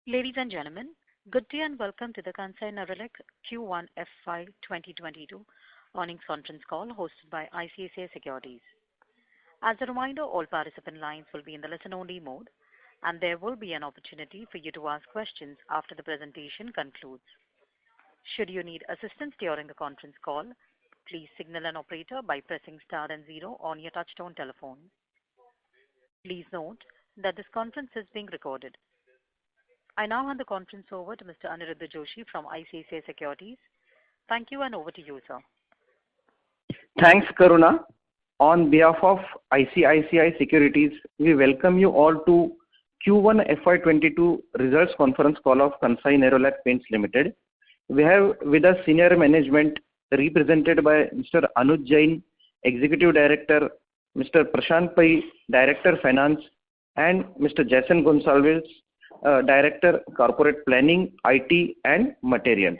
Ladies and gentlemen, good day and welcome to the Kansai Nerolac Q1 FY 2022 earnings conference call hosted by ICICI Securities. As a reminder, all participant lines will be in the listen-only mode, and there will be an opportunity for you to ask questions after the presentation concludes. Should you need assistance during the conference call, please signal an operator by pressing star and zero on your touchtone telephone. Please note that this conference is being recorded. I now hand the conference over to Mr. Aniruddha Joshi from ICICI Securities. Thank you, and over to you, sir. Thanks, Karuna. On behalf of ICICI Securities, we welcome you all to Q1 FY22 results conference call of Kansai Nerolac Paints Limited. We have with us senior management represented by Mr. Anuj Jain, Executive Director, Mr. Prashant Pai, Director Finance, and Mr. Jason Gonsalves, Director Corporate Planning, IT and Materials.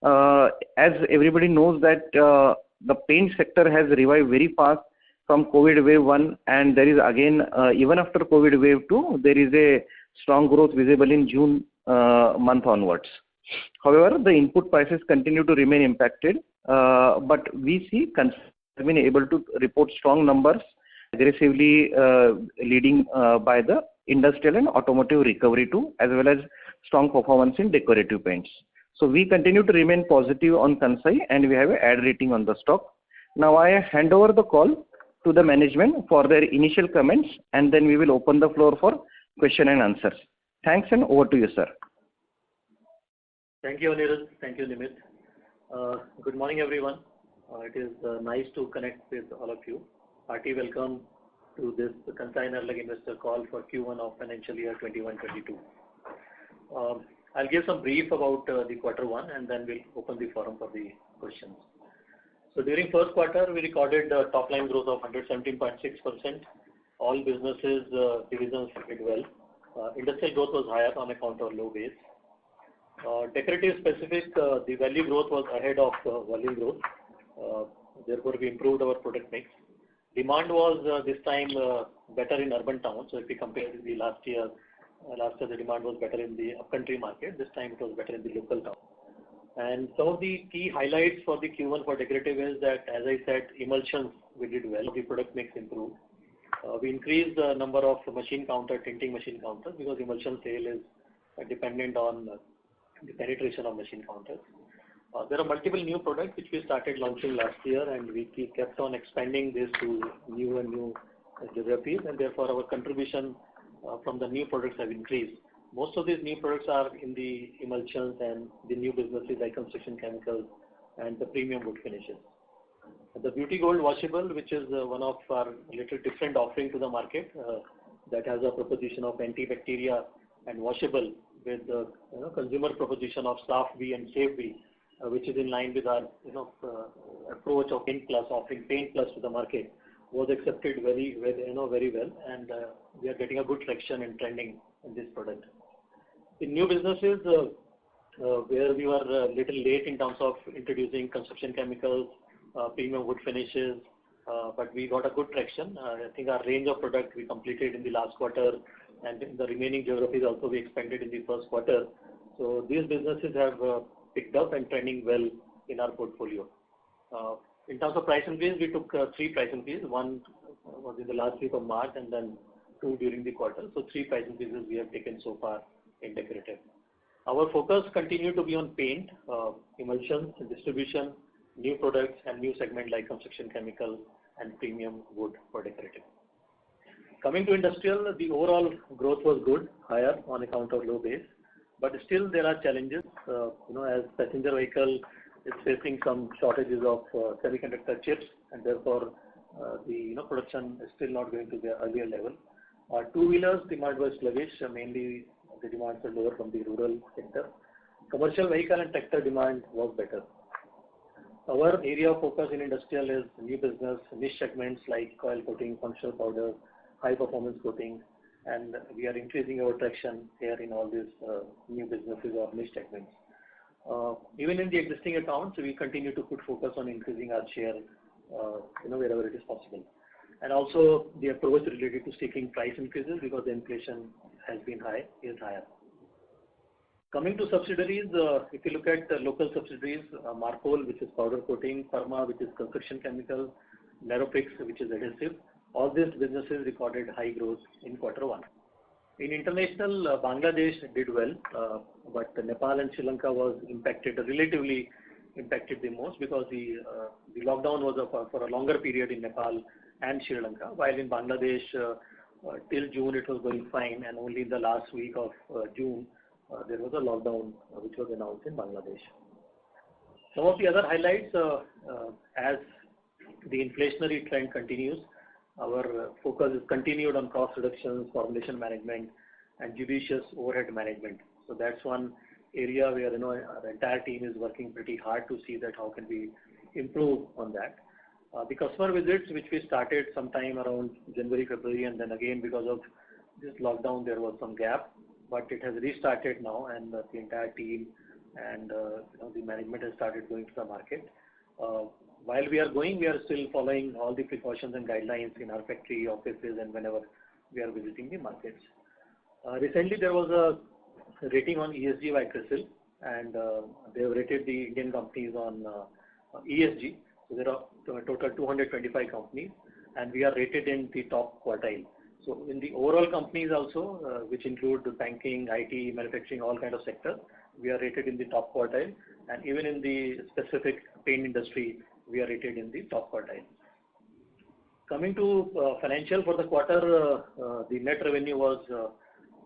As everybody knows that the paint sector has revived very fast from COVID wave 1, and there is again, even after COVID wave 2, there is a strong growth visible in June month onwards. However, the input prices continue to remain impacted, but we see have been able to report strong numbers, aggressively leading by the industrial and automotive recovery too, as well as strong performance in decorative paints. So we continue to remain positive on Kansai, and we have an ad rating on the stock. Now I hand over the call to the management for their initial comments, and then we will open the floor for question and answers. Thanks, and over to you, sir. Thank you, Anirudh. Thank you, Nimit. Good morning, everyone. It is nice to connect with all of you. Hearty welcome to this Kansai Nerolac investor call for Q1 of financial year 21-22. I'll give some brief about the quarter one, and then we'll open the forum for the questions. So during first quarter, we recorded top line growth of 117.6%. All businesses divisions did well. Industrial growth was higher on account of low base. Decorative specific, the value growth was ahead of volume growth. Therefore, we improved our product mix. Demand was this time better in urban towns. So if we compare with the last year the demand was better in the upcountry market. This time it was better in the local town. And some of the key highlights for the Q1 for decorative is that, as I said, emulsions we did well. The product mix improved. We increased the number of machine counter, tinting machine counters, because emulsion sale is dependent on the penetration of machine counters. There are multiple new products which we started launching last year, and we kept on expanding this to new and new geographies, and therefore our contribution from the new products have increased. Most of these new products are in the emulsions and the new businesses like construction chemicals and the premium wood finishes. The Beauty Gold Washable, which is one of our little different offering to the market, that has a proposition of antibacterial and washable with the consumer proposition of Saaf Bhi and Safe Bhi, which is in line with our approach of Paint Plus, offering Paint Plus to the market, was accepted very well, and we are getting a good traction and trending in this product. In new businesses, where we were a little late in terms of introducing construction chemicals, premium wood finishes, but we got a good traction. I think our range of products we completed in the last quarter, and in the remaining geographies also we expanded in the first quarter. So these businesses have picked up and trending well in our portfolio. In terms of price increase, we took 3 price increases. One was in the last week of March, and then 2 during the quarter. So 3 price increases we have taken so far in decorative. Our focus continued to be on paint, emulsions, distribution, new products, and new segment like construction chemical and premium wood for decorative. Coming to industrial, the overall growth was good, higher on account of low base. But still there are challenges, as passenger vehicle is facing some shortages of semiconductor chips, and therefore the production is still not going to the earlier level. Two-wheelers demand was sluggish, mainly the demands are lower from the rural sector. Commercial vehicle and tractor demand was better. Our area of focus in industrial is new business, niche segments like coil coating, functional powder, high performance coating, and we are increasing our traction here in all these new businesses or niche segments. Even in the existing accounts, we continue to put focus on increasing our share, wherever it is possible. And also the approach related to seeking price increases, because the inflation has been high, is higher. Coming to subsidiaries, if you look at local subsidiaries, Marpol, which is powder coating, Pharma, which is construction chemical, Nerofix, which is adhesive, all these businesses recorded high growth in Q1. In international, Bangladesh did well, but Nepal and Sri Lanka was relatively impacted the most because the lockdown was for a longer period in Nepal and Sri Lanka, while in Bangladesh till June it was going fine, and only in the last week of June there was a lockdown which was announced in Bangladesh. Some of the other highlights, as the inflationary trend continues, our focus is continued on cost reductions, formulation management, and judicious overhead management. So that's one area where the entire team is working pretty hard to see that how can we improve on that. The customer visits, which we started sometime around January, February, and then again because of this lockdown there was some gap, but it has restarted now, and the entire team and the management has started going to the market. While we are going, we are still following all the precautions and guidelines in our factory, offices, and whenever we are visiting the markets. Recently, there was a rating on ESG by CRISIL, and they have rated the Indian companies on ESG. So there are total 225 companies, and we are rated in the top quartile. So in the overall companies also, which include banking, IT, manufacturing, all kind of sectors, we are rated in the top quartile, and even in the specific paint industry, we are rated in the top quartile. Coming to financial for the quarter, the net revenue was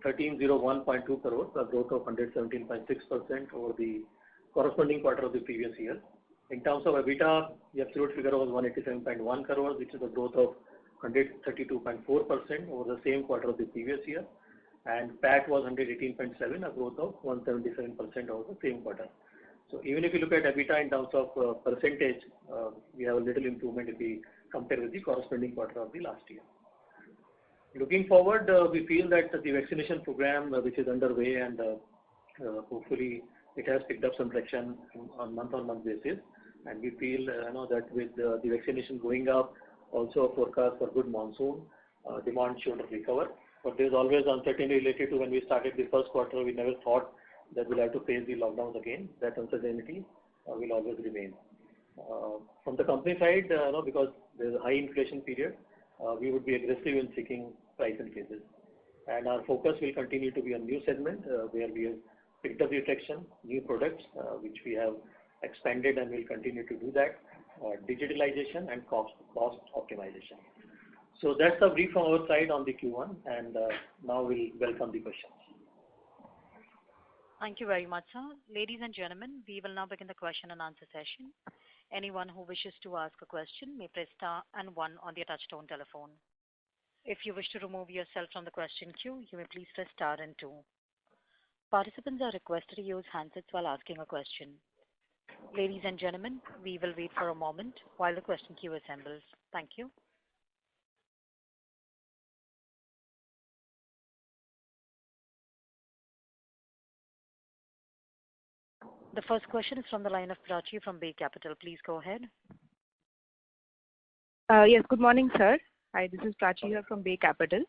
1301.2 crores, a growth of 117.6% over the corresponding quarter of the previous year. In terms of EBITDA, the absolute figure was 187.1 crores, which is a growth of 132.4% over the same quarter of the previous year. And PAT was 118.7, a growth of 177% over the same quarter. So even if you look at EBITDA in terms of percentage, we have a little improvement if we compare with the corresponding quarter of the last year. Looking forward, we feel that the vaccination program which is underway, and hopefully it has picked up some traction on month-on-month basis, and we feel that with the vaccination going up, also a forecast for good monsoon, demand should recover. But there's always uncertainty related to when we started the first quarter. We never thought that we'll have to face the lockdowns again. That uncertainty will always remain. From the company side, because there's a high inflation period, we would be aggressive in seeking price increases. And our focus will continue to be on new segment where we have picked up the traction, new products which we have expanded and will continue to do that, digitalization and cost optimization. So that's a brief from our side on the Q1, and now we'll welcome the questions. Thank you very much, sir. Ladies and gentlemen, we will now begin the question and answer session. Anyone who wishes to ask a question may press star and 1 on their touchtone telephone. If you wish to remove yourself from the question queue, you may please press star and 2. Participants are requested to use handsets while asking a question. Ladies and gentlemen, we will wait for a moment while the question queue assembles. Thank you. The first question is from the line of Prachi from Bay Capital. Please go ahead. Yes, good morning, sir. Hi, this is Prachi here from Bay Capital.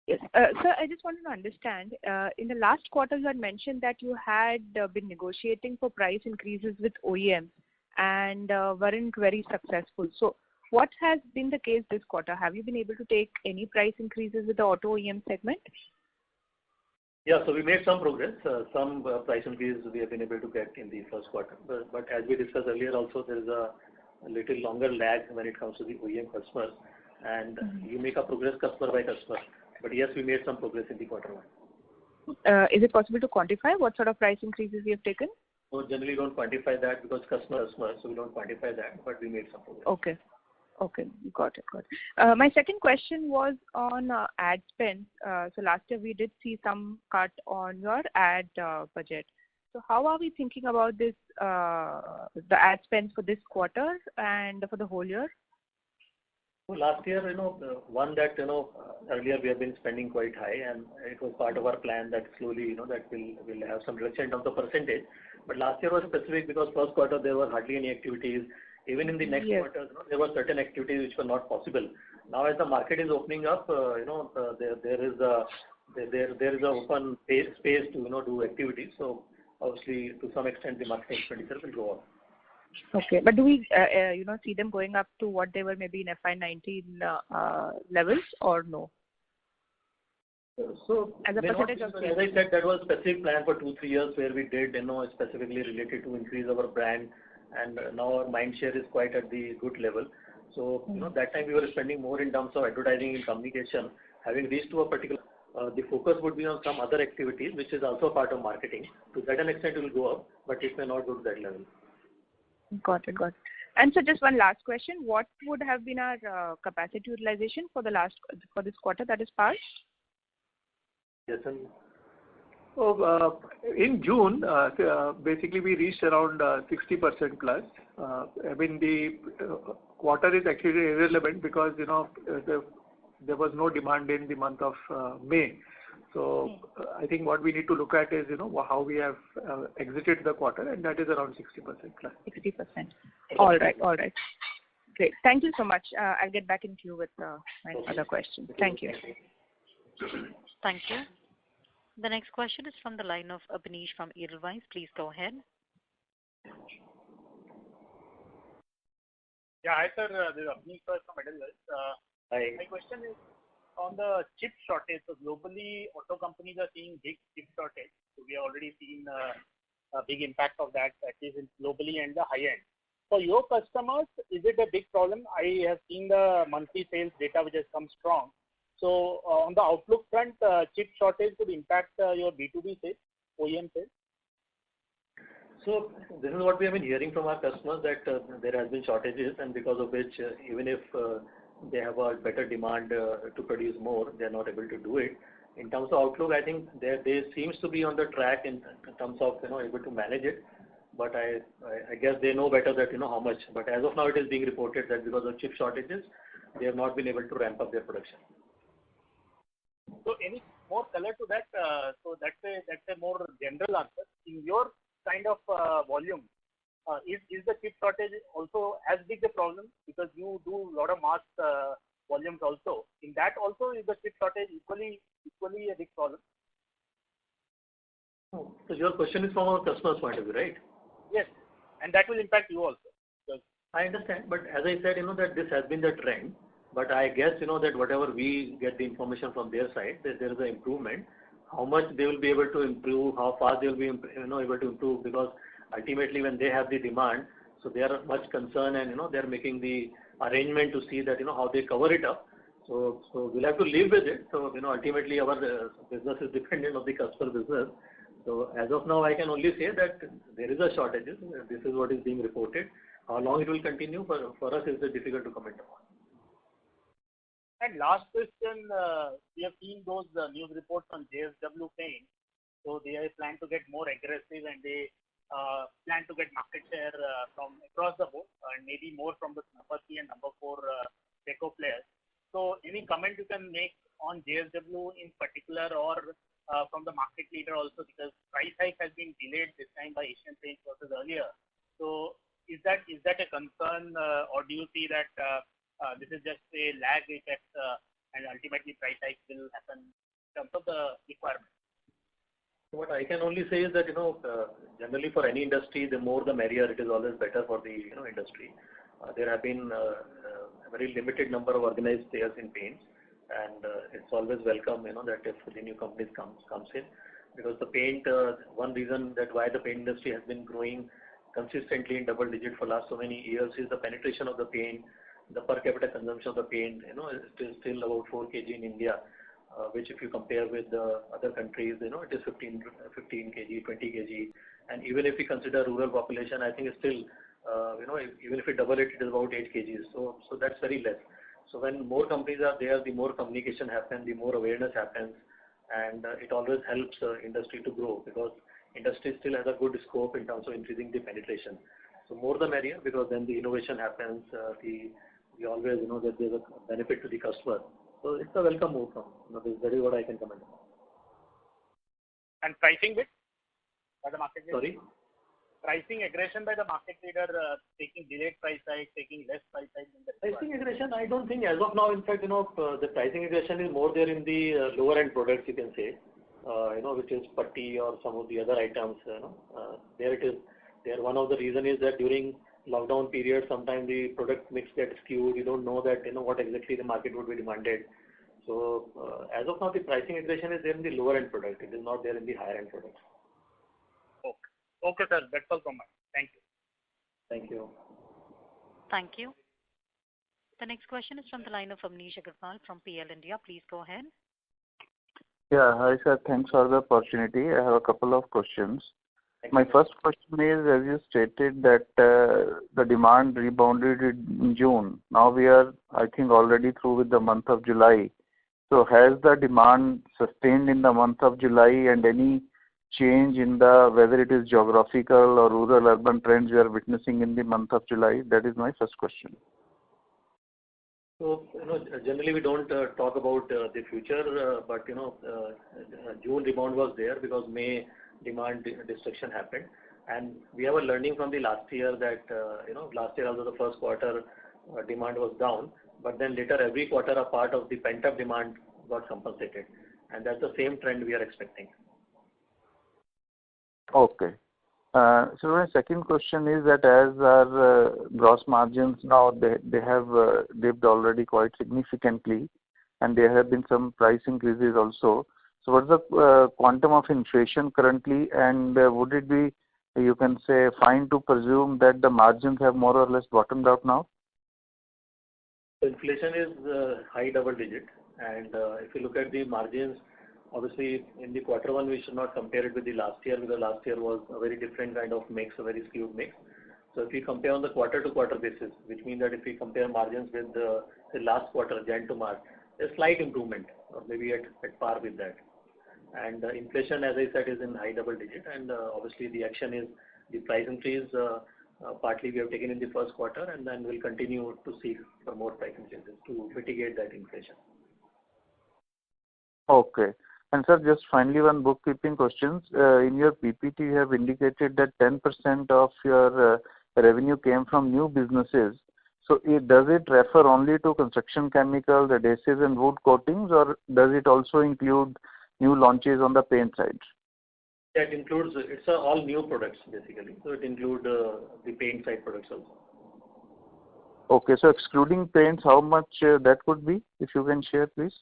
Yes, sir, I just wanted to understand, in the last quarter you had mentioned that you had been negotiating for price increases with OEMs and weren't very successful. So what has been the case this quarter? Have you been able to take any price increases with the auto OEM segment? Yeah, so we made some progress. Some price increases we have been able to get in the first quarter. But as we discussed earlier also, there is a little longer lag when it comes to the OEM customers. And you make a progress customer by customer. But yes, we made some progress in the Q1. Is it possible to quantify what sort of price increases you have taken? So generally we don't quantify that because customer, so we don't quantify that, but we made some progress. Okay, got it. My second question was on ad spend. So last year we did see some cut on your ad budget. So how are we thinking about this, the ad spends for this quarter and for the whole year? Well, last year, one that, earlier we have been spending quite high, and it was part of our plan that slowly, that we'll have some reduction of the percentage. But last year was specific because first quarter there were hardly any activities. Even in the next quarter, there were certain activities which were not possible. Now as the market is opening up, there is a there is an open space to do activities. So obviously, to some extent, the marketing expenditure will go up. Okay, but do we see them going up to what they were maybe in FY19 levels or no? So as a percentage of as I said, that was a specific plan for 2-3 years where we did specifically related to increase our brand, and now our mind share is quite at the good level. So that time we were spending more in terms of advertising and communication. Having reached to a particular, the focus would be on some other activities, which is also part of marketing. To that extent, it will go up, but it may not go to that level. Got it. And so just one last question: what would have been our capacity utilization for this quarter that is past? Yes, sir. So in June, basically we reached around 60% plus. I mean the quarter is actually irrelevant because there was no demand in the month of May. So I think what we need to look at is how we have exited the quarter, and that is around 60% plus. 60%. All right. Great. Thank you so much. I'll get back in queue with my other questions. Thank you. Thank you. The next question is from the line of Abneesh from Edelweiss. Please go ahead. Yeah, hi sir. This is Abneesh from Edelweiss. Hi. My question is on the chip shortage. So globally, auto companies are seeing big chip shortage. So we have already seen a big impact of that, at least globally and the high end. For your customers, is it a big problem? I have seen the monthly sales data which has come strong. So on the outlook front, chip shortage could impact your B2B sales, OEM sales? So this is what we have been hearing from our customers, that there has been shortages, and because of which even if they have a better demand to produce more, they are not able to do it. In terms of outlook, I think they seems to be on the track in terms of able to manage it. But I guess they know better that how much. But as of now, it is being reported that because of chip shortages, they have not been able to ramp up their production. So any more color to that? So that's a more general answer. In your kind of volume, is the chip shortage also as big a problem, because you do a lot of mass volumes also? In that also, is the chip shortage equally a big problem? So your question is from our customer's point of view, right? Yes, and that will impact you also. I understand, but as I said, that this has been the trend. But I guess, that whatever we get the information from their side, that there is an improvement. How much they will be able to improve, how fast they will be able to improve, because ultimately when they have the demand, so they are much concerned, and they are making the arrangement to see that how they cover it up. So we'll have to live with it. So ultimately our business is dependent on the customer business. So as of now, I can only say that there is a shortage. This is what is being reported. How long it will continue for us is difficult to comment upon. And last question, we have seen those news reports on JSW Paint. So they plan to get more aggressive, and they plan to get market share from across the board, and maybe more from the number 3 and number 4 deco players. So any comment you can make on JSW in particular, or from the market leader also, because price hike has been delayed this time by Asian Paints versus earlier. So is that a concern, or do you see that this is just a lag effect, and ultimately price hike will happen in terms of the requirement? What I can only say is that generally for any industry, the more the merrier. It is always better for the industry. There have been a very limited number of organized players in paints, and it's always welcome that if the new companies comes in, because the paint, one reason that why the paint industry has been growing consistently in double digit for last so many years is the penetration of the paint. The per capita consumption of the paint, is still about 4 kg in India, which if you compare with the other countries, it is 15 kg, 20 kg. And even if we consider rural population, I think it's still, even if we double it, it is about 8 kg. So that's very less. So when more companies are there, the more communication happens, the more awareness happens, and it always helps industry to grow, because industry still has a good scope in terms of increasing the penetration. So more the merrier, because then the innovation happens, we always know that there's a benefit to the customer. So it's a welcome move from. That is what I can comment on. And pricing bit by the market? Sorry? pricing aggression by the market leader, taking delayed price hikes, taking less price hikes in the Pricing aggression, I don't think as of now. In fact, the pricing aggression is more there in the lower end products, you can say, which is putty or some of the other items. There it is. There one of the reason is that during lockdown period, sometimes the product mix gets skewed. You don't know that what exactly the market would be demanded. So as of now, the pricing aggression is there in the lower end product. It is not there in the higher end products. Okay, sir. That's all from me. Thank you. Thank you. Thank you. The next question is from the line of Amnish Agarwal from PL India. Please go ahead. Yeah, hi sir. Thanks for the opportunity. I have a couple of questions. My first question is, as you stated that the demand rebounded in June. Now we are, I think, already through with the month of July. So has the demand sustained in the month of July, and any change in the whether it is geographical or rural urban trends we are witnessing in the month of July? That is my first question. So generally we don't talk about the future, but June rebound was there because May demand destruction happened, and we have a learning from the last year that last year also the first quarter demand was down, but then later every quarter a part of the pent up demand got compensated, and that's the same trend we are expecting. Okay. So my second question is that as our gross margins now they have dipped already quite significantly, and there have been some price increases also. So what's the quantum of inflation currently, and would it be, you can say, fine to presume that the margins have more or less bottomed out now? Inflation is high double digit, and if you look at the margins, obviously in the quarter one we should not compare it with the last year, because last year was a very different kind of mix, a very skewed mix. So if we compare on the quarter to quarter basis, which means that if we compare margins with the last quarter, Jan to March, there's slight improvement, or maybe at par with that. And inflation, as I said, is in high double digit, and obviously the action is the price increase. Partly we have taken in the first quarter, and then we'll continue to seek for more price increases to mitigate that inflation. Okay. And sir, just finally one bookkeeping questions. In your PPT, you have indicated that 10% of your revenue came from new businesses. So does it refer only to construction chemicals, adhesives and wood coatings, or does it also include new launches on the paint side? Yeah, it includes, it's all new products basically. So it includes the paint side products also. Okay, so excluding paints, how much that could be, if you can share, please?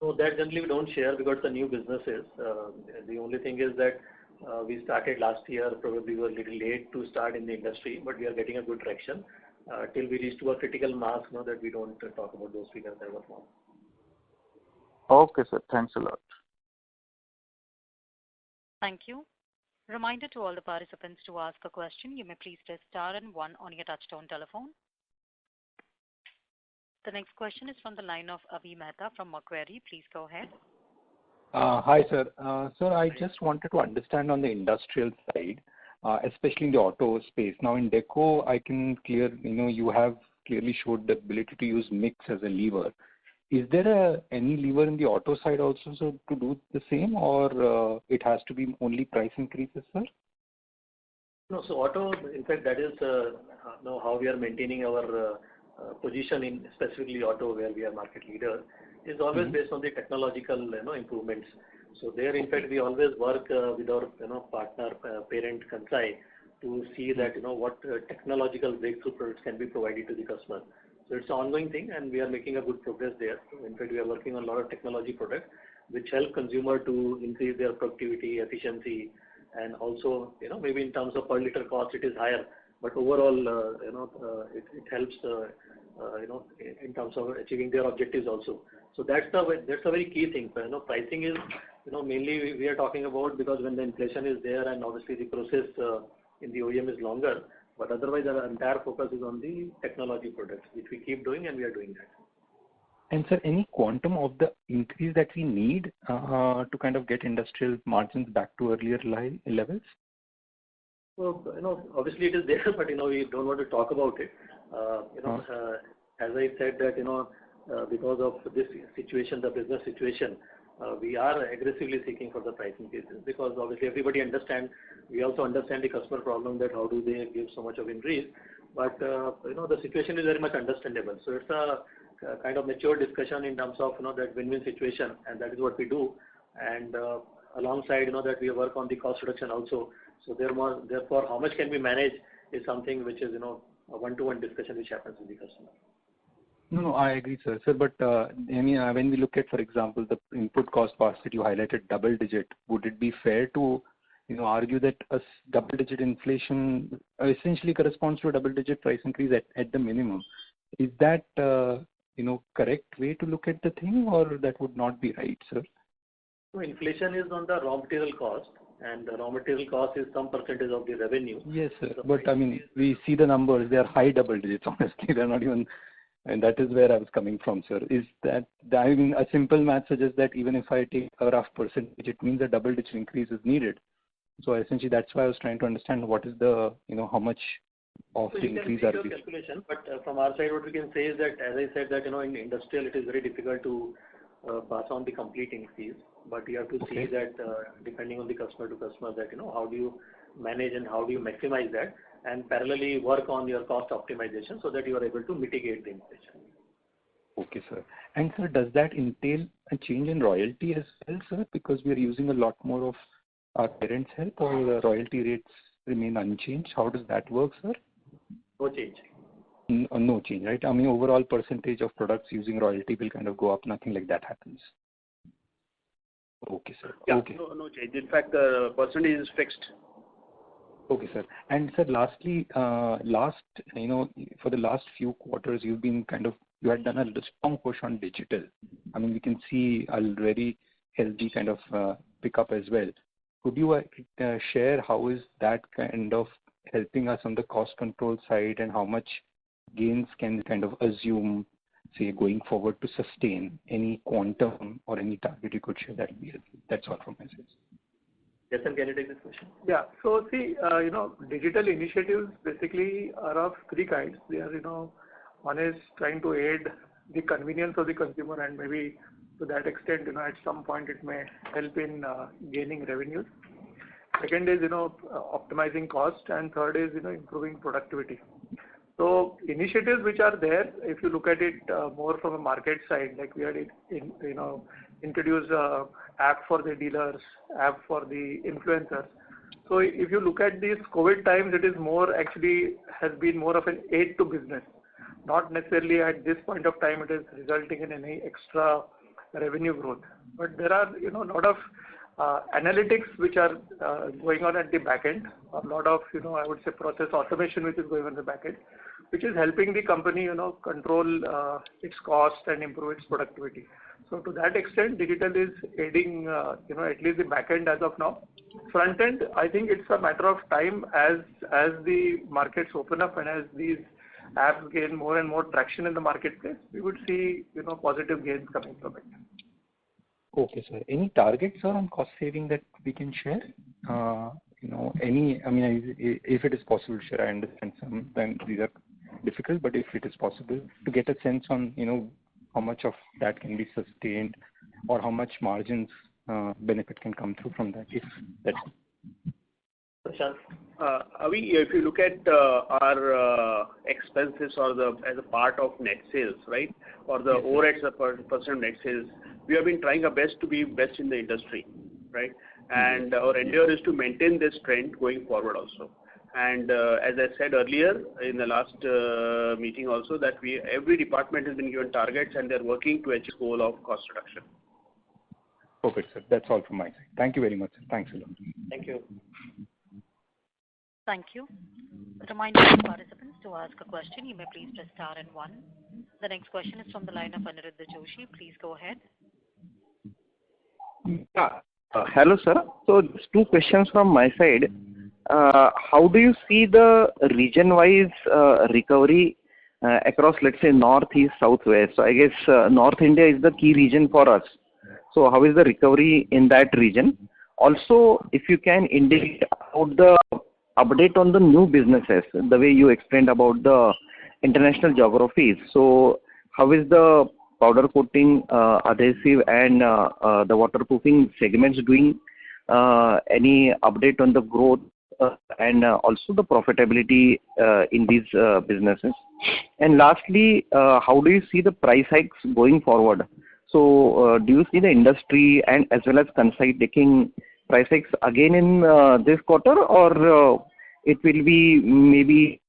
So that generally we don't share because the new businesses. The only thing is that we started last year, probably we were a little late to start in the industry, but we are getting a good traction till we reach to a critical mass, that we don't talk about those figures as of now. Okay, sir. Thanks a lot. Thank you. Reminder to all the participants to ask a question. You may please press star and 1 on your touchtone telephone. The next question is from the line of Avi Mehta from Macquarie. Please go ahead. Hi, sir. Sir, I just wanted to understand on the industrial side, especially in the auto space. Now in Deco, I can you have clearly showed the ability to use mix as a lever. Is there any lever in the auto side also to do the same, or it has to be only price increases, sir? No, so auto, in fact, that is how we are maintaining our position in specifically auto, where we are market leader, is always based on the technological improvements. So there, in fact, we always work with our partner parent Kansai to see that what technological breakthrough products can be provided to the customer. So it's an ongoing thing, and we are making a good progress there. In fact, we are working on a lot of technology products which help consumer to increase their productivity, efficiency, and also maybe in terms of per liter cost it is higher, but overall it helps in terms of achieving their objectives also. So that's a very key thing. Pricing is mainly we are talking about, because when the inflation is there and obviously the process in the OEM is longer, but otherwise our entire focus is on the technology products, which we keep doing, and we are doing that. And sir, any quantum of the increase that we need to kind of get industrial margins back to earlier levels? So, obviously it is there, but we don't want to talk about it. As I said that because of this situation, the business situation, we are aggressively seeking for the price increases, because obviously everybody understands. We also understand the customer problem, that how do they give so much of increase. But the situation is very much understandable. So it's a kind of mature discussion in terms of that win-win situation, and that is what we do. And alongside that we work on the cost reduction also. So therefore, how much can we manage is something which is a one-to-one discussion which happens with the customer. No, I agree, sir. Sir, but when we look at, for example, the input cost basket you highlighted double digit, would it be fair to argue that a double-digit inflation essentially corresponds to a double-digit price increase at the minimum? Is that correct way to look at the thing, or that would not be right, sir? So inflation is on the raw material cost, and the raw material cost is some percentage of the revenue. Yes, sir. But we see the numbers; they are high double digits. Honestly, they're not even. And that is where I was coming from, sir. Is that a simple math suggests that even if I take a rough percentage, it means a double-digit increase is needed. So essentially, that's why I was trying to understand what is the how much of the increase are we. Calculation, but from our side, what we can say is that, as I said, that in industrial it is very difficult to pass on the complete increase. But you have to see that depending on the customer to customer, that how do you manage and how do you maximize that, and parallelly work on your cost optimization so that you are able to mitigate the inflation. Okay, sir. And sir, does that entail a change in royalty as well, sir? Because we are using a lot more of our parents' help, or the royalty rates remain unchanged? How does that work, sir? No change. No change, right? Overall percentage of products using royalty will kind of go up. Nothing like that happens. Okay, sir. Yeah, okay. No change. In fact, the percentage is fixed. Okay, sir. And sir, lastly, for the last few quarters, you had done a strong push on digital. We can see a very healthy kind of pickup as well. Could you share how is that kind of helping us on the cost control side, and how much gains can kind of assume, say, going forward to sustain any quantum or any target you could share? That would be helpful. That's all from my side. Yes, sir, can you take this question? Yeah. So see, digital initiatives basically are of three kinds. They are, one is trying to aid the convenience of the consumer, and maybe to that extent, at some point it may help in gaining revenues. Second is, optimizing cost, and third is, improving productivity. So initiatives which are there, if you look at it more from a market side, like we had introduced app for the dealers, app for the influencers. So if you look at these COVID times, it is has been more of an aid to business. Not necessarily at this point of time it is resulting in any extra revenue growth. But there are a lot of analytics which are going on at the back end. A lot of I would say process automation which is going on the back end, which is helping the company control its cost and improve its productivity. So to that extent, digital is aiding at least the back end as of now. Front end, I think it's a matter of time as the markets open up and as these apps gain more and more traction in the marketplace, we would see positive gains coming from it. Okay, sir. Any targets, sir, on cost saving that we can share? If it is possible to share, I understand sometimes these are difficult, but if it is possible to get a sense on, how much of that can be sustained, or how much margins benefit can come through from that, if that's. Avi, if you look at our expenses as a part of net sales, right, or the overheads as a percent of net sales, we have been trying our best to be best in the industry, right? And our endeavor is to maintain this trend going forward also. And as I said earlier in the last meeting also, that every department has been given targets and they're working to achieve goal of cost reduction. Perfect, sir. That's all from my side. Thank you very much, sir. Thanks a lot. Thank you. Thank you. A reminder to participants to ask a question. You may please press star and 1. The next question is from the line of Aniruddha Joshi. Please go ahead. Hello, sir. So just two questions from my side. How do you see the region-wise recovery across, let's say, North, East, South, West? So I guess North India is the key region for us. So how is the recovery in that region? Also, if you can indicate about the update on the new businesses, the way you explained about the international geographies. So how is the powder coating, adhesive, and the waterproofing segments doing? Any update on the growth and also the profitability in these businesses? And lastly, how do you see the price hikes going forward? So, do you see the industry and as well as Kansai taking price hikes again in this quarter, or it will be maybe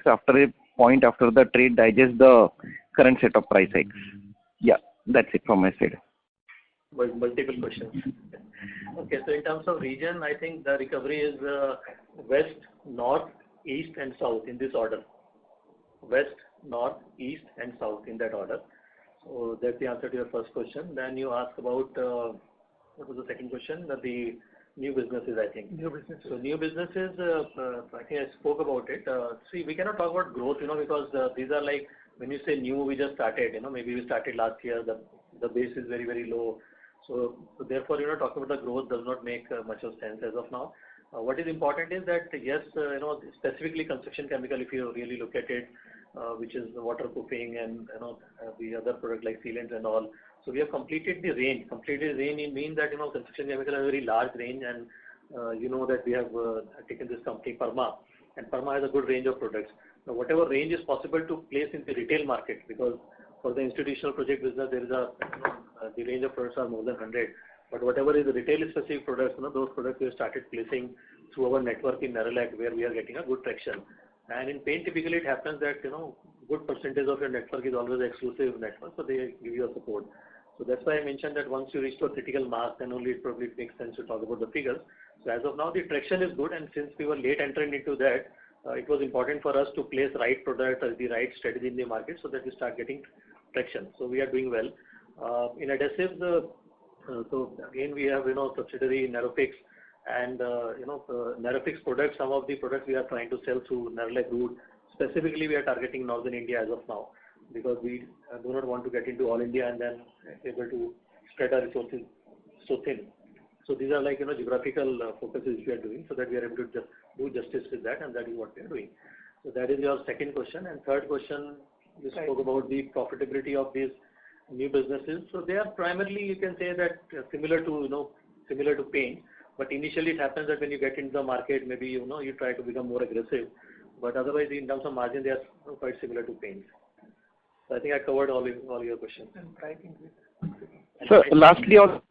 after a point after the trade digests the current set of price hikes? Yeah, that's it from my side. Multiple questions. Okay, so in terms of region, I think the recovery is west, north, east, and south in this order. West, north, east, and south in that order. So that's the answer to your first question. Then you asked about what was the second question? The new businesses, I think. New businesses. So new businesses, I think I spoke about it. See, we cannot talk about growth, because these are like, when you say new, we just started, maybe we started last year, the base is very, very low. So therefore, talking about the growth does not make much of sense as of now. What is important is that, yes, specifically construction chemical, if you really look at it, which is the waterproofing and, the other product like sealants and all. So we have completed the range. Completed range means that, construction chemical has a very large range, and that we have taken this company Perma, and Perma has a good range of products. Now, whatever range is possible to place in the retail market, because for the institutional project business, there is the range of products are more than 100. But whatever is the retail specific products, those products we have started placing through our network in Nerolac, where we are getting a good traction. And in paint, typically it happens that, good percentage of your network is always exclusive network, so they give you a support. So that's why I mentioned that once you reach to a critical mass, then only it probably makes sense to talk about the figures. So as of now, the traction is good, and since we were late entering into that, it was important for us to place right product or the right strategy in the market so that we start getting traction. So we are doing well. In adhesives, so again we have subsidiary Nerofix, and Nerofix products. Some of the products we are trying to sell through Nerolac route. Specifically, we are targeting Northern India as of now, because we do not want to get into all India and then able to spread our resources so thin. So these are like geographical focuses we are doing, so that we are able to do justice with that, and that is what we are doing. So that is your second question. And third question, you spoke about the profitability of these new businesses. So they are primarily, you can say that similar to paint. But initially it happens that when you get into the market, maybe you try to become more aggressive. But otherwise, in terms of margin, they are quite similar to paint. So I think I covered all your questions. And price increase. So lastly, on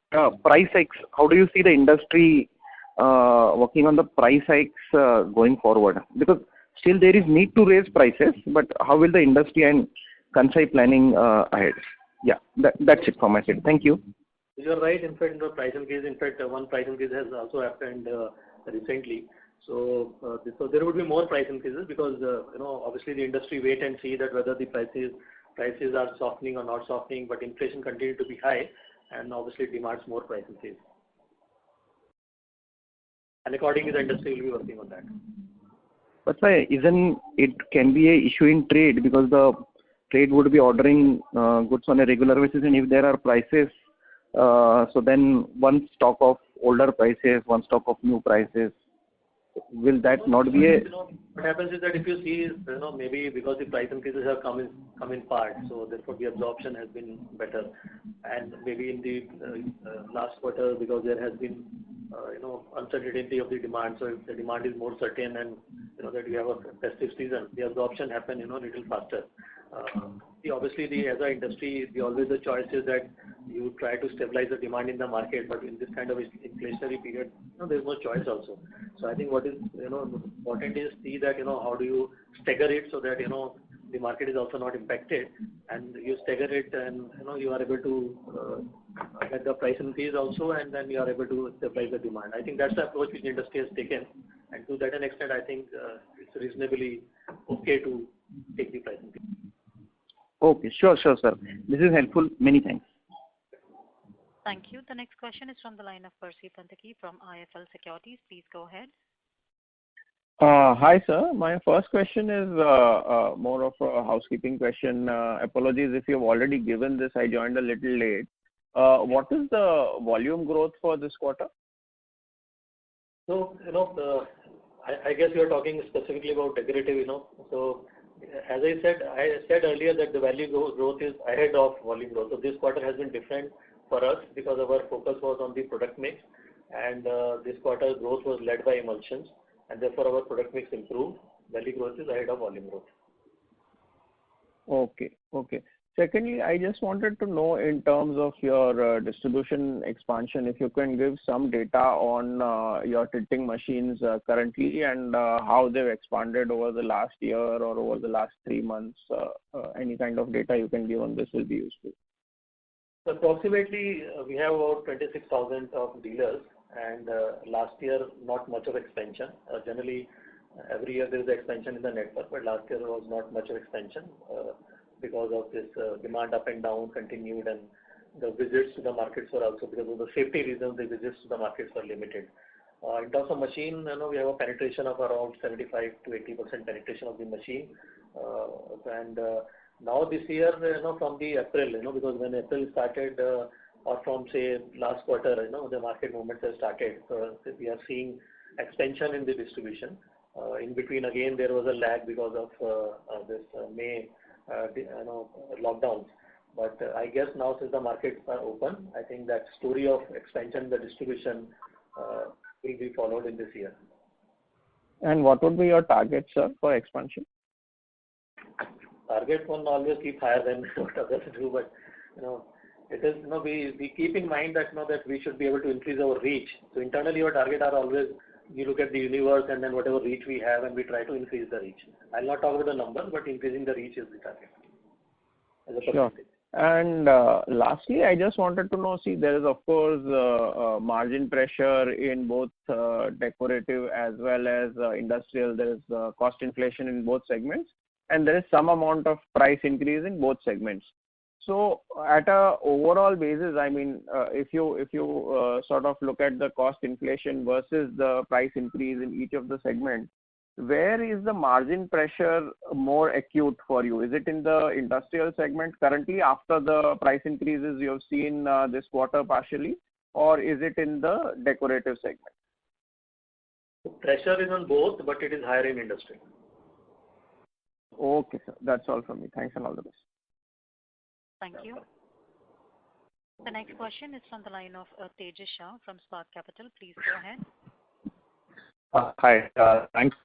price hikes, how do you see the industry working on the price hikes going forward? Because still there is need to raise prices, but how will the industry and Kansai planning ahead? Yeah, that's it from my side. Thank you. You are right. In fact, the price increase, one price increase has also happened recently. So there would be more price increases, because obviously the industry wait and see that whether the prices are softening or not softening, but inflation continues to be high, and obviously demands more price increase. And accordingly, the industry will be working on that. But sir, isn't it can be a issue in trade, because the trade would be ordering goods on a regular basis, and if there are prices, so then one stock of older prices, one stock of new prices, will that not be a... What happens is that if you see, maybe because the price increases have come in part, so therefore the absorption has been better. And maybe in the last quarter, because there has been, uncertainty of the demand, so if the demand is more certain and, that you have a festive season, the absorption happen, little faster. Obviously, as an industry, always the choice is that you try to stabilize the demand in the market, but in this kind of inflationary period, there's no choice also. So I think what is important is see that how do you stagger it so that the market is also not impacted, and you stagger it, and you are able to get the price increase also, and then you are able to stabilize the demand. I think that's the approach which the industry has taken, and to that extent, I think it's reasonably okay to take the price increase. Okay, sure, sir. This is helpful. Many thanks. Thank you. The next question is from the line of Percy Panthaki from IIFL Securities. Please go ahead. Hi, sir. My first question is more of a housekeeping question. Apologies if you've already given this. I joined a little late. What is the volume growth for this quarter? So, I guess you are talking specifically about decorative, So As I said earlier that the value growth is ahead of volume growth. So this quarter has been different for us because our focus was on the product mix, and this quarter growth was led by emulsions, and therefore our product mix improved. Value growth is ahead of volume growth. Okay. Secondly, I just wanted to know in terms of your distribution expansion, if you can give some data on your tilting machines currently and how they've expanded over the last year or over the last 3 months. Any kind of data you can give on this will be useful. So approximately, we have about 26,000 of dealers, and last year not much of expansion. Generally, every year there is expansion in the network, but last year there was not much of expansion because of this demand up and down continued, and the visits to the markets were also, because of the safety reasons, the visits to the markets were limited. In terms of machine, we have a penetration of around 75 to 80% penetration of the machine, and now this year, from the April, because when April started, or from say last quarter, the market movements have started. We are seeing expansion in the distribution. In between, again, there was a lag because of this May, lockdowns. But I guess now since the markets are open, I think that story of expansion in the distribution will be followed in this year. And what would be your target, sir, for expansion? Target one always keep higher than what others do, but it is we keep in mind that that we should be able to increase our reach. So internally, our target are always, you look at the universe and then whatever reach we have, and we try to increase the reach. I'll not talk about the numbers, but increasing the reach is the target as a percentage. Sure. And lastly, I just wanted to know, there is of course margin pressure in both decorative as well as industrial. There is cost inflation in both segments, and there is some amount of price increase in both segments. So at a overall basis, I mean, if you sort of look at the cost inflation versus the price increase in each of the segments, where is the margin pressure more acute for you? Is it in the industrial segment currently after the price increases you have seen this quarter partially, or is it in the decorative segment? Pressure is on both, but it is higher in industry. Okay, sir. That's all from me. Thanks and all the best. Thank you. The next question is from the line of Tejas Shah from Spark Capital. Please go ahead. Hi. Thanks.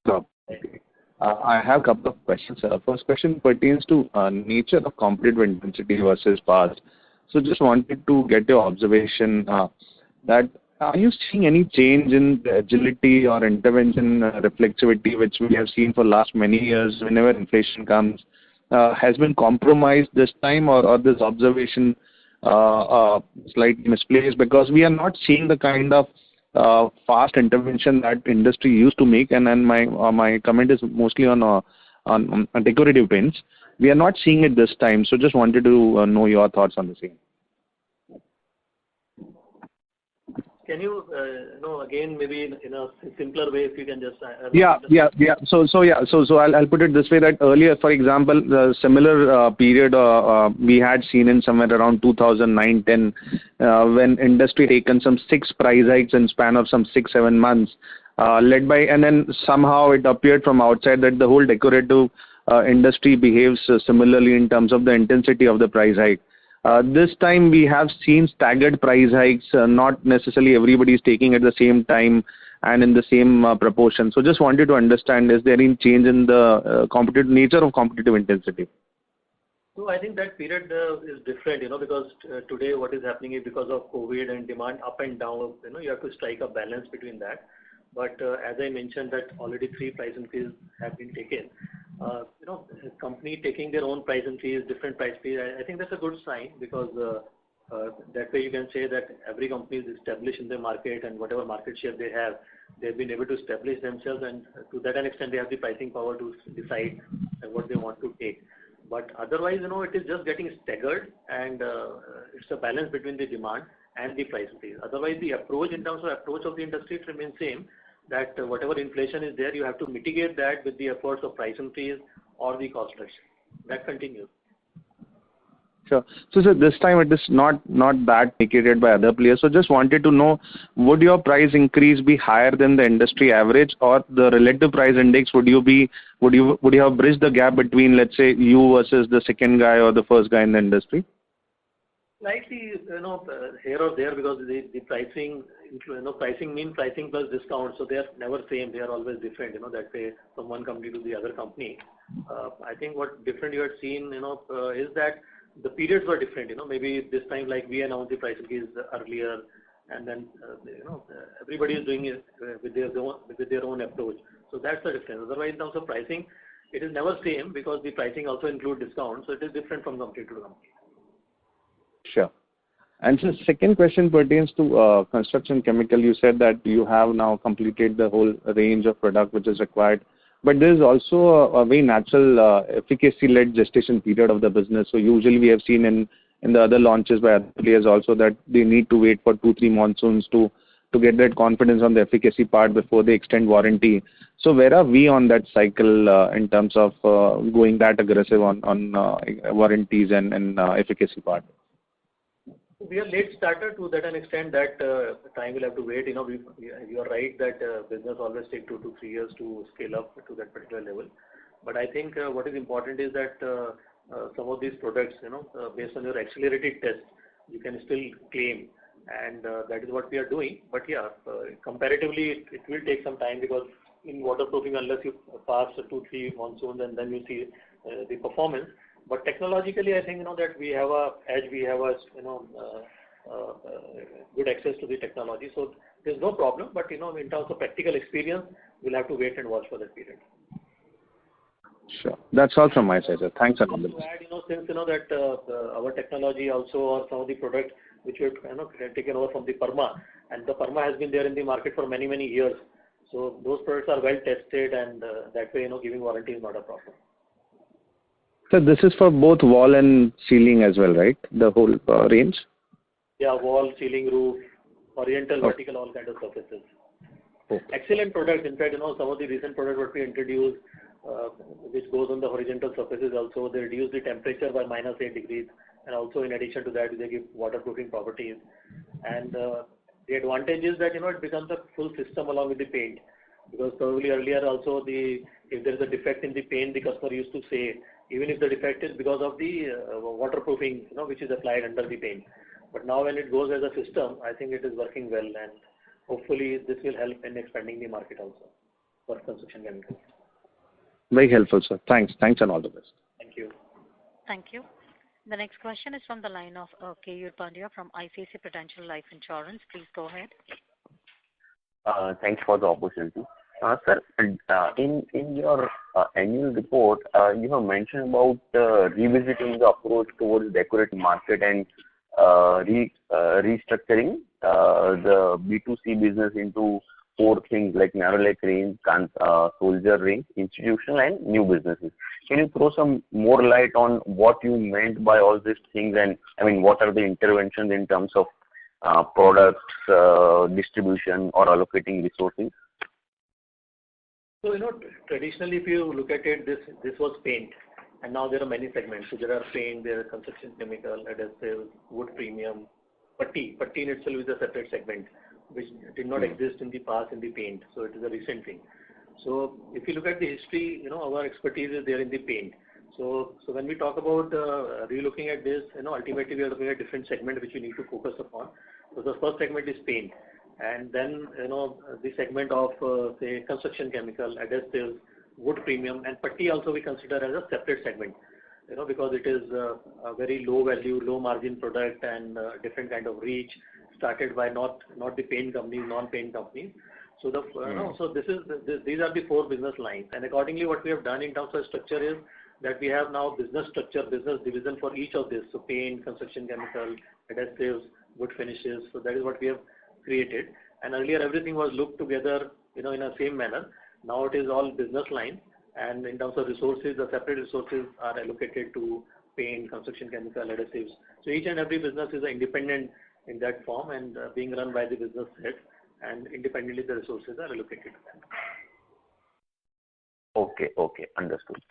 I have a couple of questions. First question pertains to nature of competitive intensity versus past. So just wanted to get your observation that are you seeing any change in the agility or intervention reflexivity which we have seen for last many years whenever inflation comes has been compromised this time, or this observation slightly misplaced, because we are not seeing the kind of fast intervention that industry used to make, and then my comment is mostly on decorative paints. We are not seeing it this time, so just wanted to know your thoughts on the same. Can you, again, maybe in a simpler way, if you can just... Yeah. So I'll put it this way, that earlier, for example, the similar period we had seen in somewhere around 2009-10, when industry taken some 6 price hikes in span of some 6-7 months, led by, and then somehow it appeared from outside that the whole decorative industry behaves similarly in terms of the intensity of the price hike. This time we have seen staggered price hikes, not necessarily everybody is taking at the same time and in the same proportion. So just wanted to understand, is there any change in the competitive nature of competitive intensity? So I think that period is different, because today what is happening is because of COVID and demand up and down, you have to strike a balance between that. But as I mentioned that already 3 price increases have been taken. Company taking their own price increase, different price increase, I think that's a good sign, because that way you can say that every company is established in their market, and whatever market share they have, they've been able to establish themselves, and to that extent they have the pricing power to decide what they want to take. But otherwise, it is just getting staggered, and it's a balance between the demand and the price increase. Otherwise, the approach in terms of approach of the industry, it remains same, that whatever inflation is there, you have to mitigate that with the efforts of price increase or the cost reduction. That continues. Sure. So, sir, this time it is not that indicated by other players. So, just wanted to know, would your price increase be higher than the industry average, or the relative price index would you have bridged the gap between, let's say, you versus the second guy or the first guy in the industry? Slightly, here or there, because the pricing, pricing means pricing plus discount, so they are never same. They are always different. That way from one company to the other company. I think what different you had seen, is that the periods were different. Maybe this time, like we announced the price increase earlier, and then everybody is doing it with their own approach. So that's the difference. Otherwise, in terms of pricing, it is never same because the pricing also includes discount, so it is different from company to company. Sure. And so second question pertains to construction chemical. You said that you have now completed the whole range of product which is required, but there is also a very natural efficacy-led gestation period of the business. So usually we have seen in the other launches by other players also that they need to wait for 2-3 monsoons to get that confidence on the efficacy part before they extend warranty. So where are we on that cycle in terms of going that aggressive on warranties and efficacy part? We are late starter to that an extent that time will have to wait. You are right that business always take 2 to 3 years to scale up to that particular level. But I think what is important is that some of these products, based on your accelerated test, you can still claim, and that is what we are doing. But yeah, comparatively, it will take some time because in waterproofing, unless you pass 2-3 monsoons and then you see the performance. But technologically, I think that we have a edge. We have a good access to the technology, so there's no problem. But in terms of practical experience, we'll have to wait and watch for that period. Sure, that's all from my side, sir. Thanks a lot. To add, since that our technology also, or some of the products which we have taken over from the Perma, and the Perma has been there in the market for many years. So those products are well tested, and that way giving warranty is not a problem. So this is for both wall and ceiling as well, right? The whole range? Yeah, wall, ceiling, roof, horizontal, vertical, all kinds of surfaces. Okay. Excellent product. In fact, some of the recent products what we introduced, which goes on the horizontal surfaces also, they reduce the temperature by -8 degrees, and also in addition to that, they give waterproofing properties. And the advantage is that it becomes a full system along with the paint, because probably earlier also if there is a defect in the paint, the customer used to say, even if the defect is because of the waterproofing, which is applied under the paint. But now when it goes as a system, I think it is working well, and hopefully this will help in expanding the market also for construction chemicals. Very helpful, sir. Thanks and all the best. Thank you. Thank you. The next question is from the line of Keyur Pandya from ICICI Prudential Life Insurance. Please go ahead. Thanks for the opportunity. Sir, in your annual report, you have mentioned about revisiting the approach towards decorative market and restructuring the B2C business into 4 things like Nerolac range, Soldier range, institutional, and new businesses. Can you throw some more light on what you meant by all these things, and what are the interventions in terms of products, distribution, or allocating resources? So, traditionally, if you look at it, this was paint, and now there are many segments. So there are paint, there are construction chemical, adhesive, wood premium, putty. Putty in itself is a separate segment, which did not exist in the past in the paint. So it is a recent thing. So if you look at the history, our expertise is there in the paint. So when we talk about re-looking at this, ultimately we are looking at different segment which we need to focus upon. So the first segment is paint. And then, the segment of, say, construction chemical, adhesives, wood premium, and putty also we consider as a separate segment, because it is a very low value, low margin product and different kind of reach, started by not the paint companies, non-paint companies. So these are the 4 business lines. And accordingly, what we have done in terms of structure is that we have now business structure, business division for each of this. So paint, construction chemical, adhesives, wood finishes. So that is what we have created, and earlier everything was looked together, in a same manner. Now it is all business lines, and in terms of resources, the separate resources are allocated to paint, construction chemical, adhesives. So each and every business is independent in that form and being run by the business head, and independently the resources are allocated to them. Okay, understood.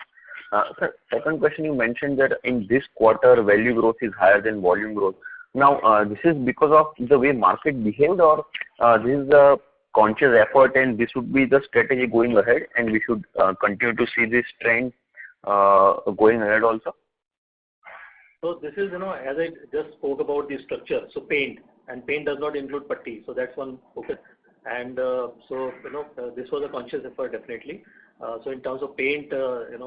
Sir, second question, you mentioned that in this quarter, value growth is higher than volume growth. Now, this is because of the way market behaved, or this is a conscious effort, and this would be the strategy going ahead, and we should continue to see this trend going ahead also? So this is, as I just spoke about the structure, so paint, and paint does not include putty, so that's one focus. And this was a conscious effort, definitely. So in terms of paint, the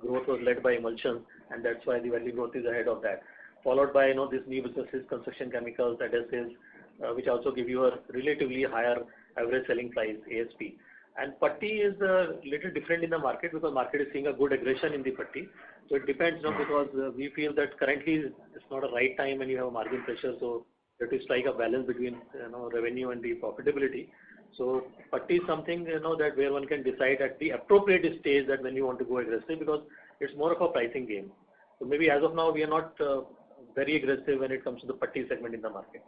growth was led by emulsion, and that's why the value growth is ahead of that. Followed by this new businesses, construction chemicals, adhesives, which also give you a relatively higher average selling price (ASP). And putty is a little different in the market because market is seeing a good aggression in the putty. So it depends, because we feel that currently it's not a right time and you have a margin pressure, so you have to strike a balance between revenue and the profitability. So putty is something that where one can decide at the appropriate stage that when you want to go aggressive, because it's more of a pricing game. So maybe as of now we are not very aggressive when it comes to the putty segment in the market.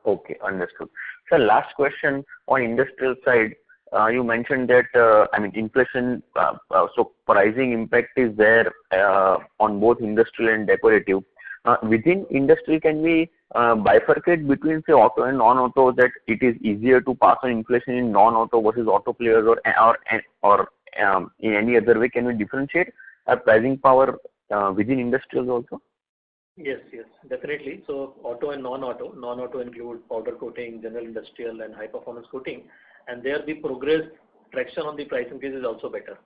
Okay, understood. So last question on industrial side, you mentioned that inflation, so pricing impact is there on both industrial and decorative. Within industry, can we bifurcate between, say, auto and non-auto, that it is easier to pass on inflation in non-auto versus auto players, or in any other way? Can we differentiate our pricing power within industrials also? Yes, definitely. So auto and non-auto. Non-auto include powder coating, general industrial, and high performance coating. And there the progress traction on the price increase is also better,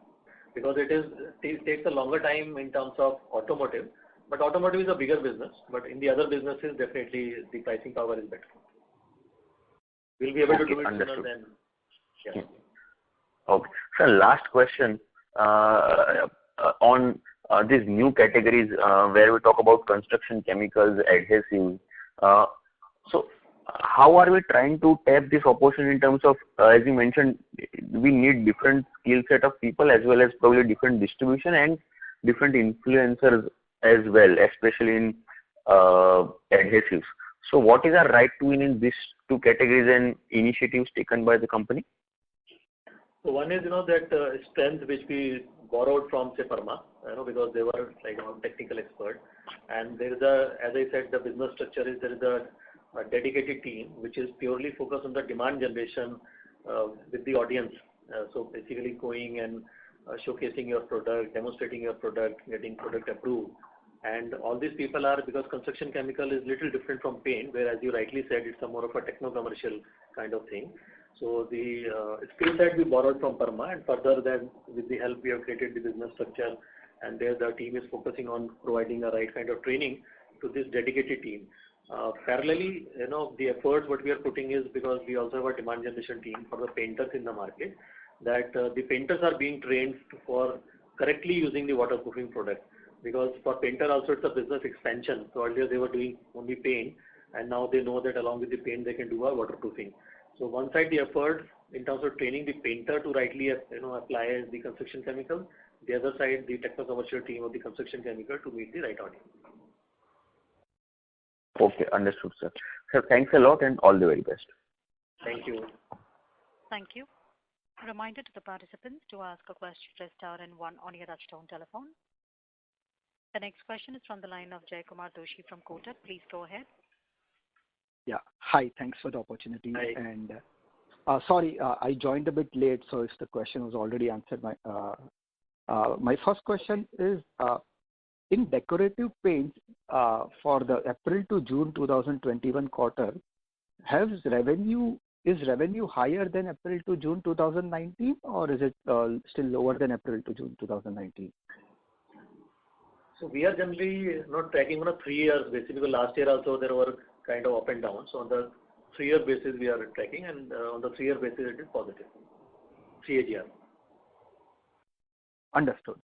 because it takes a longer time in terms of automotive. But automotive is a bigger business. But in the other businesses, definitely the pricing power is better. We'll be able to do it sooner than. Yeah. Okay. So last question on these new categories where we talk about construction chemicals, adhesives. So how are we trying to tap this opportunity in terms of, as you mentioned, we need different skill set of people as well as probably different distribution and different influencers as well, especially in adhesives. So what is our right to win in these two categories and initiatives taken by the company? So one is, that strength which we borrowed from, say, Parma, because they were like a technical expert. And there is as I said, the business structure is there is a dedicated team which is purely focused on the demand generation with the audience. So basically going and showcasing your product, demonstrating your product, getting product approved. And all these people are, because construction chemical is little different from paint, where, as you rightly said, it's a more of a techno-commercial kind of thing. So the skill set we borrowed from Parma, and further then with the help we have created the business structure, and there the team is focusing on providing a right kind of training to this dedicated team. Parallelly, the efforts what we are putting is, because we also have a demand generation team for the painters in the market, that the painters are being trained for correctly using the waterproofing product. Because for painter also it's a business expansion. So earlier they were doing only paint, and now they know that along with the paint they can do a waterproofing. So one side the effort in terms of training the painter to rightly apply the construction chemical. The other side the techno-commercial team of the construction chemical to meet the right audience. Okay, understood, sir. Sir, thanks a lot and all the very best. Thank you. Thank you. A reminder to the participants to ask a question, press star and 1 on your touchtone telephone. The next question is from the line of Jaykumar Doshi from Kotak. Please go ahead. Yeah. Hi. Thanks for the opportunity. Hi. And sorry, I joined a bit late, so if the question was already answered. My first question is, in decorative paints, for the April to June 2021 quarter, is revenue higher than April to June 2019, or is it still lower than April to June 2019? So we are generally not tracking on a 3 years basis, because last year also there were kind of up and down. So on the 3-year basis we are tracking, and on the 3-year basis it is positive. CAGR. Understood.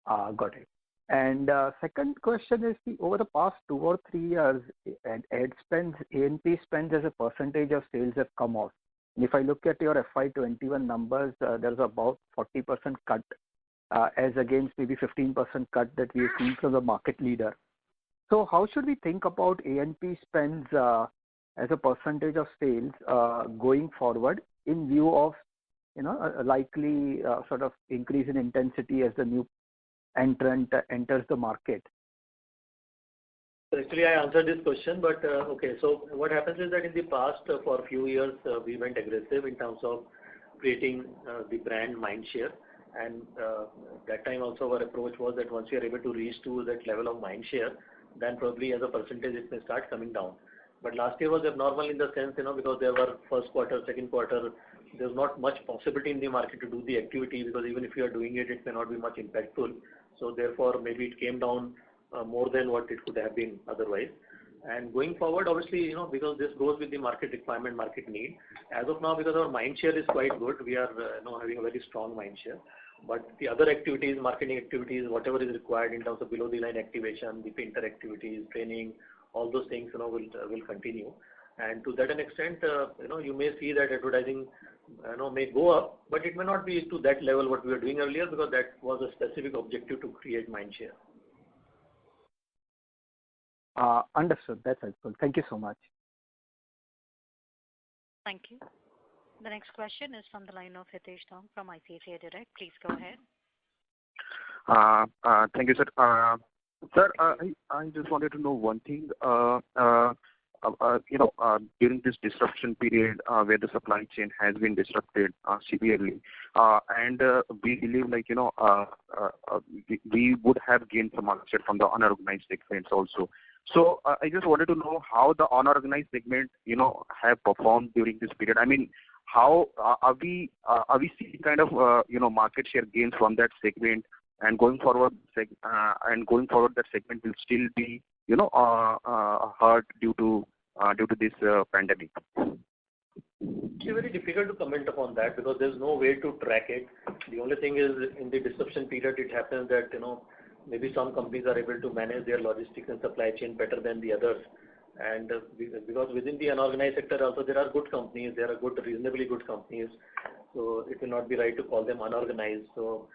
Got it. And second question is, over the past 2 or 3 years, ad spends, A&P spends as a percentage of sales have come off. And if I look at your FY21 numbers, there's about 40% cut, as against maybe 15% cut that we've seen from the market leader. So how should we think about A&P spends as a percentage of sales going forward, in view of a likely sort of increase in intensity as the new entrant enters the market? Actually, I answered this question, but okay. So what happens is that in the past, for a few years, we went aggressive in terms of creating the brand mindshare. And that time also our approach was that once we are able to reach to that level of mindshare, then probably as a percentage it may start coming down. But last year was abnormal in the sense, because there were first quarter, second quarter, there's not much possibility in the market to do the activity, because even if you are doing it, it may not be much impactful. So therefore, maybe it came down more than what it could have been otherwise. And going forward, obviously, because this goes with the market requirement, market need. As of now, because our mind share is quite good, we are having a very strong mind share. But the other activities, marketing activities, whatever is required in terms of below the line activation, the painter activities, training, all those things, will continue. And to that extent, you may see that advertising, may go up, but it may not be to that level what we were doing earlier, because that was a specific objective to create mind share. Understood. That's helpful. Thank you so much. Thank you. The next question is from the line of Hitesh Tang from ICICI Direct. Please go ahead. Thank you, sir. Sir, I just wanted to know one thing. During this disruption period where the supply chain has been disrupted severely, and we believe we would have gained some market share from the unorganized segments also. So I just wanted to know how the unorganized segment, have performed during this period. I mean, how are we seeing kind of market share gains from that segment, and going forward that segment will still be hurt due to this pandemic? It's very difficult to comment upon that because there's no way to track it. The only thing is in the disruption period, it happens that maybe some companies are able to manage their logistics and supply chain better than the others. And because within the unorganized sector also there are good companies, there are reasonably good companies. So it will not be right to call them unorganized. So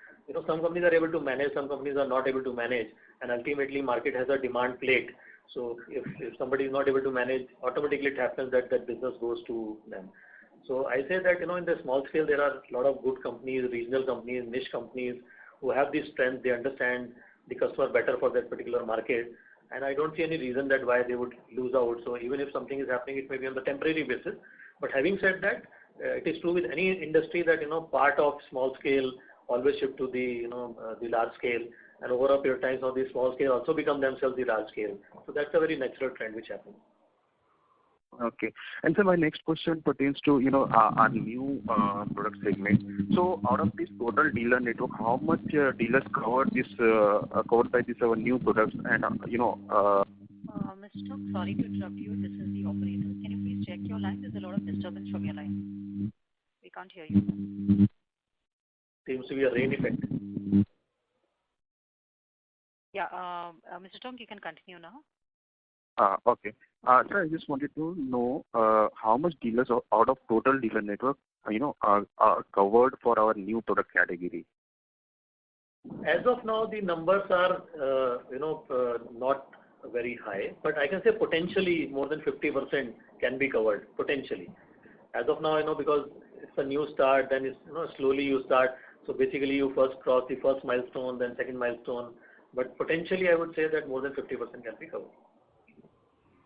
some companies are able to manage, some companies are not able to manage, and ultimately market has a demand plate. So if somebody is not able to manage, automatically it happens that business goes to them. So I say that in the small scale there are a lot of good companies, regional companies, niche companies who have this strength. They understand the customer better for that particular market, and I don't see any reason that why they would lose out. So even if something is happening, it may be on the temporary basis. But having said that, it is true with any industry that part of small scale always shift to the large scale, and over a period of time, now the small scale also become themselves the large scale. So that's a very natural trend which happens. Okay. And so my next question pertains to our new product segment. So out of this total dealer network, how much dealers covered by this our new products? And Mr. Stock, sorry to interrupt you. This is the operator. Can you please check your line? There's a lot of disturbance from your line. We can't hear you. Seems to be a rain effect. Yeah, Mr. Tong, you can continue now. Okay. Sir, I just wanted to know how much dealers out of total dealer network, are covered for our new product category. As of now, the numbers are, not very high, but I can say potentially more than 50% can be covered, potentially. As of now, because it's a new start, then it's, slowly you start. So basically you first cross the first milestone, then second milestone. But potentially I would say that more than 50% can be covered.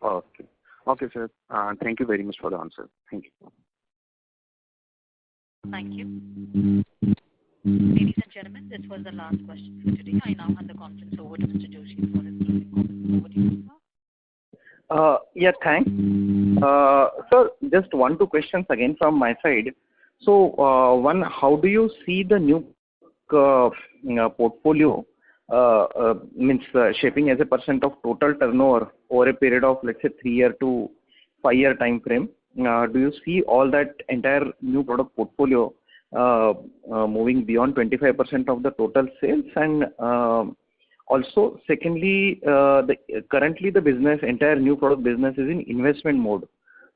Okay. Okay, sir. Thank you very much for the answer. Thank you. Thank you. Ladies and gentlemen, this was the last question for today. I now hand the conference over to Mr. Joshi for his closing comments. Over to you, sir. Yeah, thanks. So just 1-2 questions again from my side. So one, how do you see the new portfolio shaping as a percent of total turnover over a period of, let's say, 3-year to 5-year time frame? Do you see all that entire new product portfolio moving beyond 25% of the total sales? And also, secondly, currently the entire new product business is in investment mode.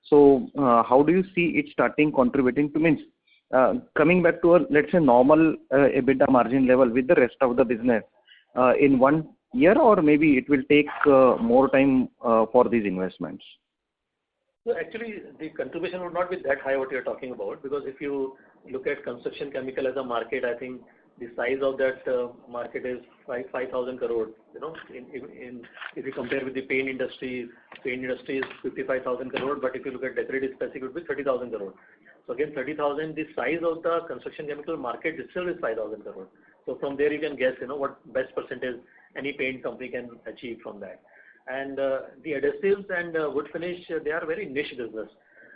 So how do you see it starting contributing to coming back to a, let's say, normal EBITDA margin level with the rest of the business in 1 year, or maybe it will take more time for these investments? So actually, the contribution would not be that high what you're talking about, because if you look at construction chemical as a market, I think the size of that market is 5,000 crore. If you compare with the paint industry is 55,000 crore, but if you look at decorative specific, it would be 30,000 crore. So again, 30,000, the size of the construction chemical market itself is 5,000 crore. So from there you can guess, what best percentage any paint company can achieve from that. And the adhesives and wood finish, they are very niche business.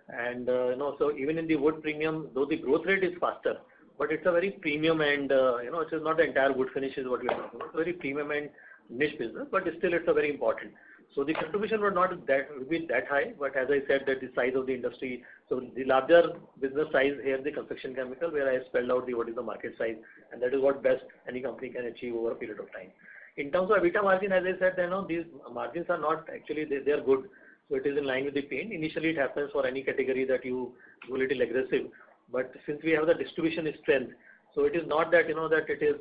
And so even in the wood premium, though the growth rate is faster, but it's a very premium and it is not the entire wood finish is what we are talking about. It's a very premium and niche business, but still it's a very important. So the contribution would not be that high, but as I said, that the size of the industry, so the larger business size here, the construction chemical, where I spelled out what is the market size, and that is what best any company can achieve over a period of time. In terms of EBITDA margin, as I said, these margins are not actually, they are good. So it is in line with the paint. Initially, it happens for any category that you go a little aggressive. But since we have the distribution strength, so it is not that, that it is,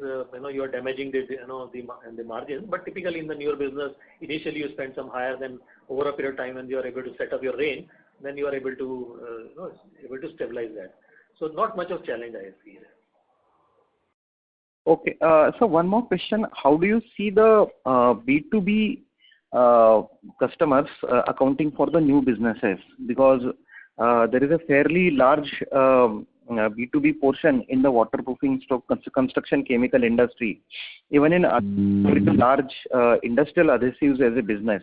you are damaging the margins. But typically in the newer business, initially you spend some higher, than over a period of time when you are able to set up your range, then you are able to, stabilize that. So not much of challenge I see there. Okay. So one more question. How do you see the B2B customers accounting for the new businesses? Because there is a fairly large B2B portion in the waterproofing stock construction chemical industry, even in large industrial adhesives as a business.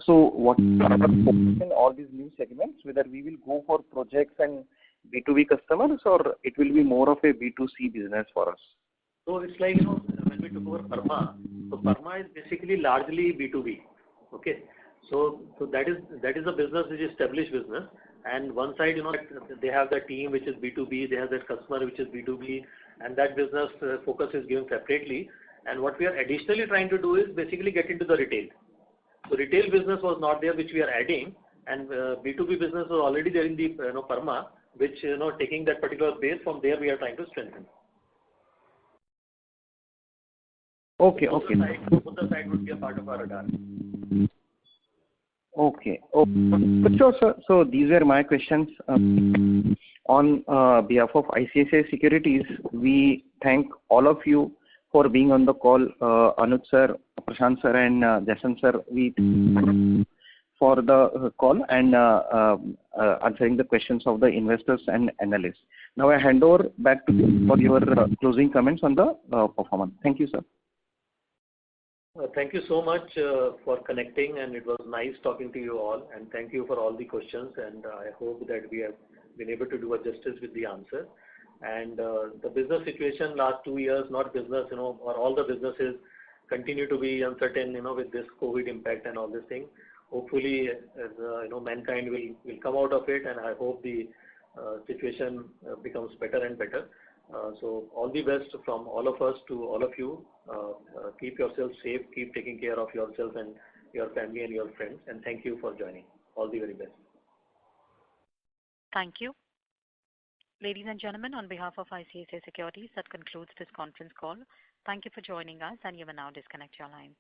So what are our focus in all these new segments, whether we will go for projects and B2B customers, or it will be more of a B2C business for us? So it's like, when we took over Perma, so Perma is basically largely B2B. Okay. So that is a business which is established business. And one side, they have the team which is B2B, they have that customer which is B2B, and that business focus is given separately. And what we are additionally trying to do is basically get into the retail. So retail business was not there, which we are adding, and B2B business was already there in the Perma, which taking that particular base, from there we are trying to strengthen. Okay. Both the side would be a part of our radar. Okay. Sure, sir. So these were my questions. On behalf of ICICI Securities, we thank all of you for being on the call. Anuj sir, Prashant sir, and Jason sir, we for the call and answering the questions of the investors and analysts. Now I hand over back to you for your closing comments on the performance. Thank you, sir. Thank you so much for connecting, and it was nice talking to you all, and thank you for all the questions, and I hope that we have been able to do a justice with the answer. And the business situation last 2 years, not business, or all the businesses continue to be uncertain, with this COVID impact and all this thing. Hopefully, mankind will come out of it, and I hope the situation becomes better and better. So all the best from all of us to all of you. Keep yourself safe, keep taking care of yourself and your family and your friends, and thank you for joining. All the very best. Thank you. Ladies and gentlemen, on behalf of ICICI Securities, that concludes this conference call. Thank you for joining us, and you may now disconnect your lines.